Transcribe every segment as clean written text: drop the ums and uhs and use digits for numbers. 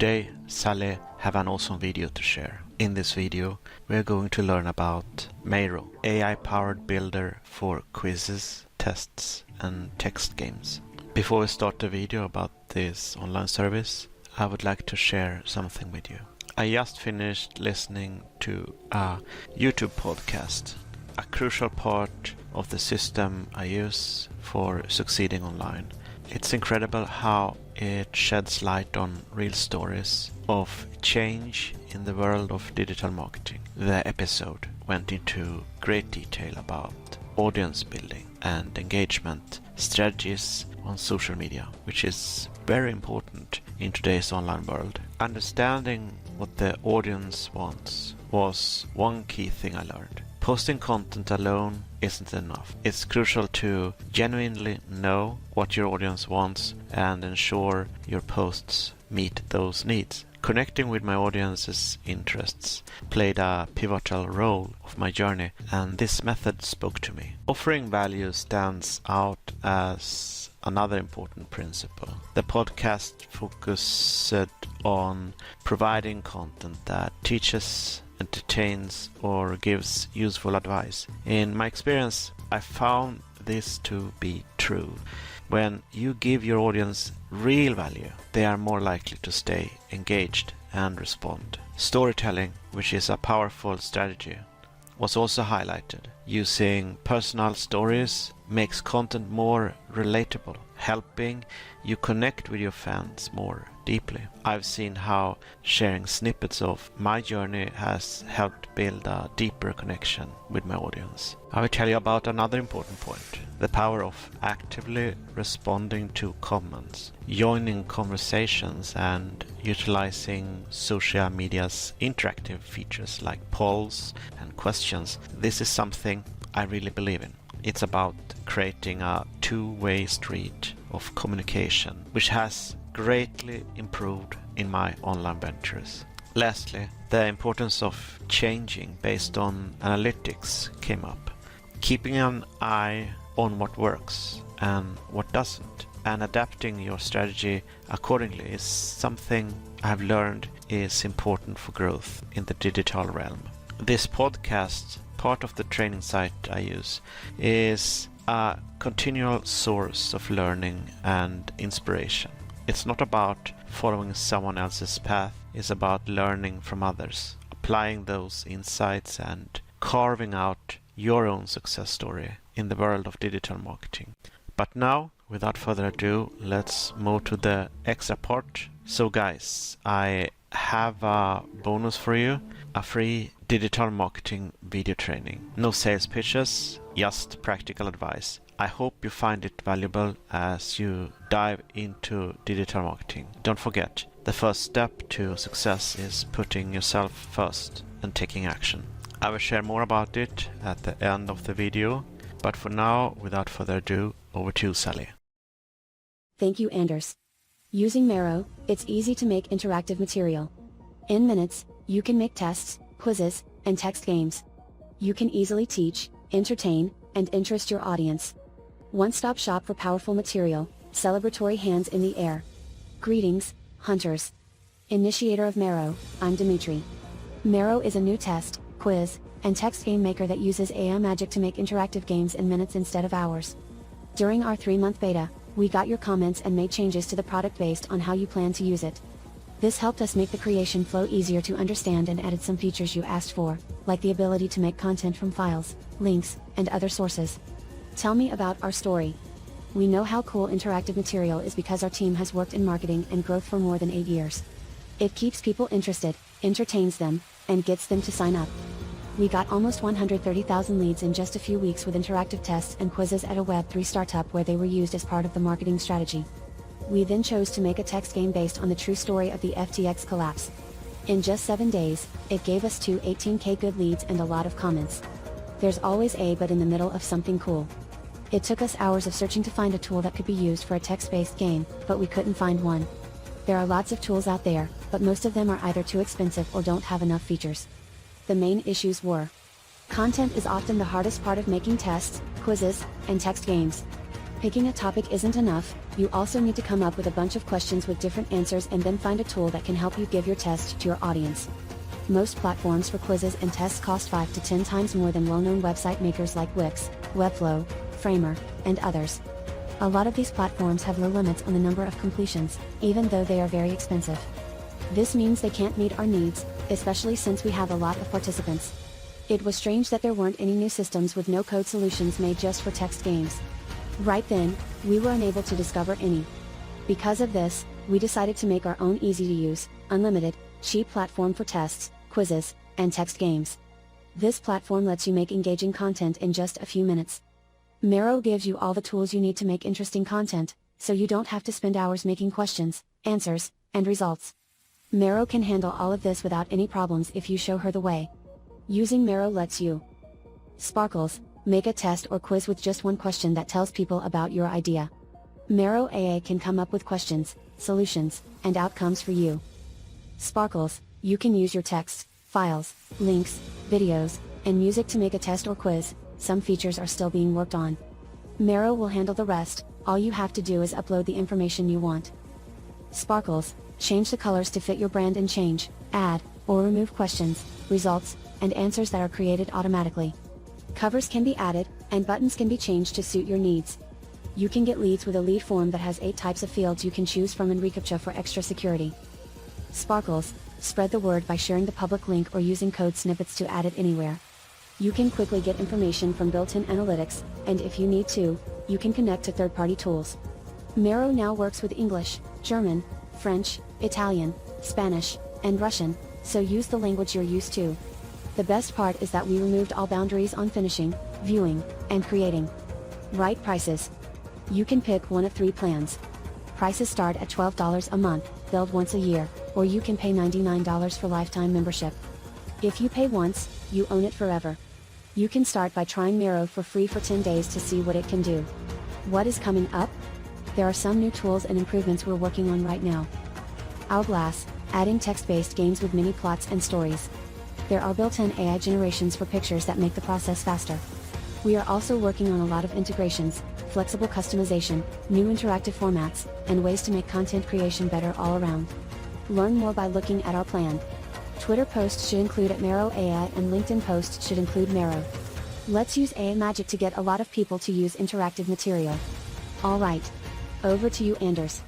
Today, Sally have an awesome video to share. In this video, we are going to learn about Meiro, AI-powered builder for quizzes, tests, and text games. Before we start the video about this online service, I would like to share something with you. I just finished listening to a YouTube podcast, a crucial part of the system I use for succeeding online. It's incredible how it sheds light on real stories of change in the world of digital marketing. The episode went into great detail about audience building and engagement strategies on social media, which is very important in today's online world. Understanding what the audience wants was one key thing I learned. Posting content alone isn't enough. It's crucial to genuinely know what your audience wants and ensure your posts meet those needs. Connecting with my audience's interests played a pivotal role of my journey, and this method spoke to me. Offering value stands out as another important principle. The podcast focused on providing content that teaches, entertains, or gives useful advice. In my experience, I found this to be true. When you give your audience real value, they are more likely to stay engaged and respond. Storytelling, which is a powerful strategy, was also highlighted. Using personal stories makes content more relatable, helping you connect with your fans more deeply. I've seen how sharing snippets of my journey has helped build a deeper connection with my audience. I will tell you about another important point: the power of actively responding to comments, joining conversations, and utilizing social media's interactive features like polls and questions. This is something I really believe in. It's about creating a two-way street of communication, which has greatly improved in my online ventures. Lastly, the importance of changing based on analytics came up. Keeping an eye on what works and what doesn't, and adapting your strategy accordingly is something I've learned is important for growth in the digital realm. This podcast, part of the training site I use, is a continual source of learning and inspiration. It's not about following someone else's path, it's about learning from others, applying those insights, and carving out your own success story in the world of digital marketing. But now, without further ado, let's move to the extra part. So guys, I have a bonus for you, a free digital marketing video training. No sales pitches, just practical advice. I hope you find it valuable as you dive into digital marketing. Don't forget, the first step to success is putting yourself first and taking action. I will share more about it at the end of the video, but for now, without further ado, over to you, Sally. Thank you, Anders. Using Meiro, it's easy to make interactive material. In minutes, you can make tests, quizzes, and text games. You can easily teach, entertain, and interest your audience. One-stop shop for powerful material, celebratory hands in the air. Greetings, hunters. Initiator of Meiro, I'm Dimitri. Meiro is a new test, quiz, and text game maker that uses AI magic to make interactive games in minutes instead of hours. During our 3-month beta, we got your comments and made changes to the product based on how you plan to use it. This helped us make the creation flow easier to understand and added some features you asked for, like the ability to make content from files, links, and other sources. Tell me about our story. We know how cool interactive material is because our team has worked in marketing and growth for more than 8 years. It keeps people interested, entertains them, and gets them to sign up. We got almost 130,000 leads in just a few weeks with interactive tests and quizzes at a Web3 startup where they were used as part of the marketing strategy. We then chose to make a text game based on the true story of the FTX collapse. In just 7 days, it gave us 18K good leads and a lot of comments. There's always a but in the middle of something cool. It took us hours of searching to find a tool that could be used for a text-based game, but we couldn't find one. There are lots of tools out there, but most of them are either too expensive or don't have enough features. The main issues were: content is often the hardest part of making tests, quizzes, and text games. Picking a topic isn't enough, You also need to come up with a bunch of questions with different answers and then find a tool that can help you give your test to your audience. Most platforms for quizzes and tests cost 5 to 10 times more than well-known website makers like Wix, Webflow, Framer, and others. A lot of these platforms have low limits on the number of completions, even though they are very expensive. This means they can't meet our needs, especially since we have a lot of participants. It was strange that there weren't any new systems with no-code solutions made just for text games. Right then, we were unable to discover any. Because of this, we decided to make our own easy-to-use, unlimited, cheap platform for tests, quizzes, and text games. This platform lets you make engaging content in just a few minutes. Meiro gives you all the tools you need to make interesting content, so you don't have to spend hours making questions, answers, and results. Meiro can handle all of this without any problems if you show her the way. Using Meiro lets you Sparkles, make a test or quiz with just one question that tells people about your idea. Meiro AA can come up with questions, solutions, and outcomes for you. Sparkles, you can use your text, files, links, videos, and music to make a test or quiz. Some features are still being worked on. Meiro will handle the rest, all you have to do is upload the information you want. Sparkles, change the colors to fit your brand and change, add, or remove questions, results, and answers that are created automatically. Covers can be added, and buttons can be changed to suit your needs. You can get leads with a lead form that has 8 types of fields you can choose from and reCAPTCHA for extra security. Sparkles, spread the word by sharing the public link or using code snippets to add it anywhere. You can quickly get information from built-in analytics, and if you need to, you can connect to third-party tools. Meiro now works with English, German, French, Italian, Spanish, and Russian, so use the language you're used to. The best part is that we removed all boundaries on finishing, viewing, and creating. Right prices. You can pick one of 3 plans. Prices start at $12 a month, billed once a year, or you can pay $99 for lifetime membership. If you pay once, you own it forever. You can start by trying Meiro for free for 10 days to see what it can do. What is coming up? There are some new tools and improvements we're working on right now. Hourglass, adding text-based games with mini plots and stories. There are built-in AI generations for pictures that make the process faster. We are also working on a lot of integrations, flexible customization, new interactive formats, and ways to make content creation better all around. Learn more by looking at our plan. Twitter posts should include @MeiroAI and LinkedIn posts should include Meiro. Let's use AI magic to get a lot of people to use interactive material. Alright. Over to you, Anders.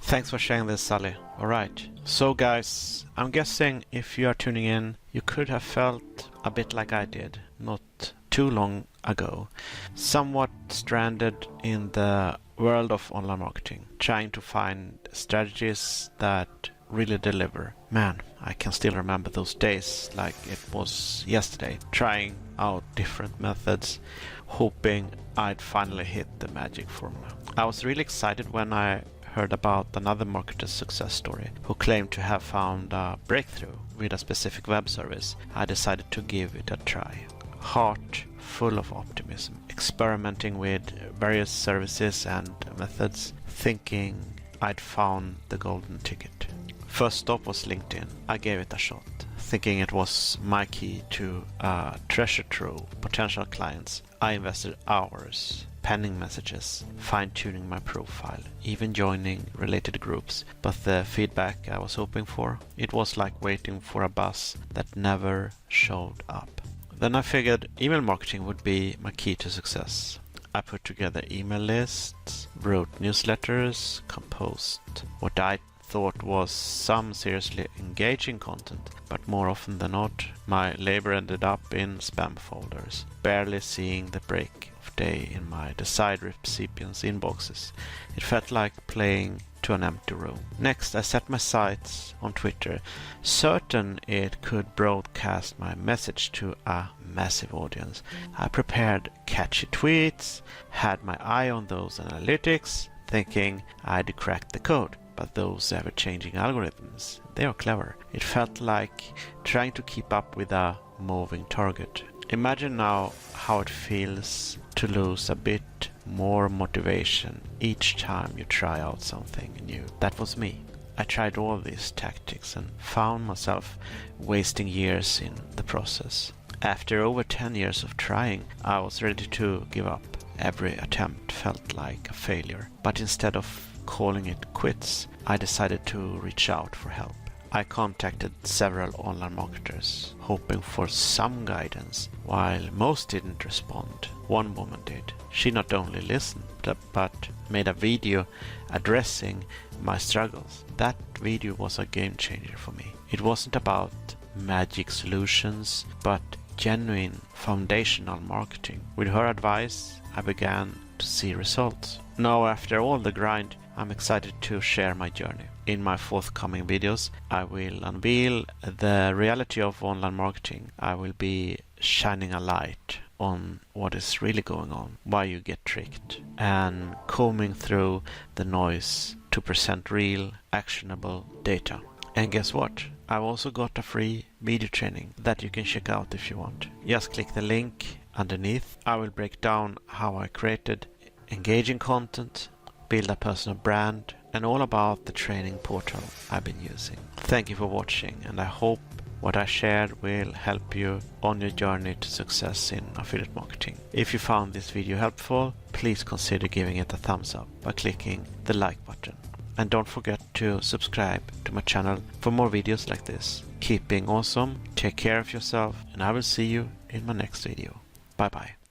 Thanks for sharing this, Sally. Alright, so guys, I'm guessing if you are tuning in, you could have felt a bit like I did, not too long ago. Somewhat stranded in the world of online marketing, trying to find strategies that really deliver. Man, I can still remember those days like it was yesterday, trying out different methods, hoping I'd finally hit the magic formula. I was really excited when I heard about another marketer's success story who claimed to have found a breakthrough with a specific web service. I decided to give it a try. Heart full of optimism, experimenting with various services and methods, thinking I'd found the golden ticket. First stop was LinkedIn. I gave it a shot, thinking it was my key to a treasure trove potential clients. I invested hours penning messages, fine-tuning my profile, even joining related groups, but the feedback I was hoping for, it was like waiting for a bus that never showed up. Then I figured email marketing would be my key to success. I put together email lists, wrote newsletters, composed what I thought was some seriously engaging content, but more often than not, my labor ended up in spam folders, barely seeing the break of day in my desired recipients' inboxes. It felt like playing to an empty room. Next, I set my sights on Twitter, certain it could broadcast my message to a massive audience. I prepared catchy tweets, had my eye on those analytics, thinking I'd cracked the code. But those ever-changing algorithms, they are clever. It felt like trying to keep up with a moving target. Imagine now how it feels to lose a bit more motivation each time you try out something new. That was me. I tried all these tactics and found myself wasting years in the process. After over 10 years of trying, I was ready to give up. every attempt felt like a failure. But instead of calling it quits, I decided to reach out for help. I contacted several online marketers, hoping for some guidance, while most didn't respond. One woman did. She not only listened, but made a video addressing my struggles. That video was a game changer for me. It wasn't about magic solutions, but genuine foundational marketing. With her advice, I began to see results. Now, after all the grind, I'm excited to share my journey. In my forthcoming videos, I will unveil the reality of online marketing. I will be shining a light on what is really going on, why you get tricked, and combing through the noise to present real, actionable data. And guess what? I've also got a free video training that you can check out if you want. Just click the link underneath. I will break down how I created engaging content, build a personal brand, and all about the training portal I've been using. Thank you for watching, and I hope what I shared will help you on your journey to success in affiliate marketing. If you found this video helpful, please consider giving it a thumbs up by clicking the like button. And don't forget to subscribe to my channel for more videos like this. Keep being awesome, take care of yourself, and I will see you in my next video. Bye bye.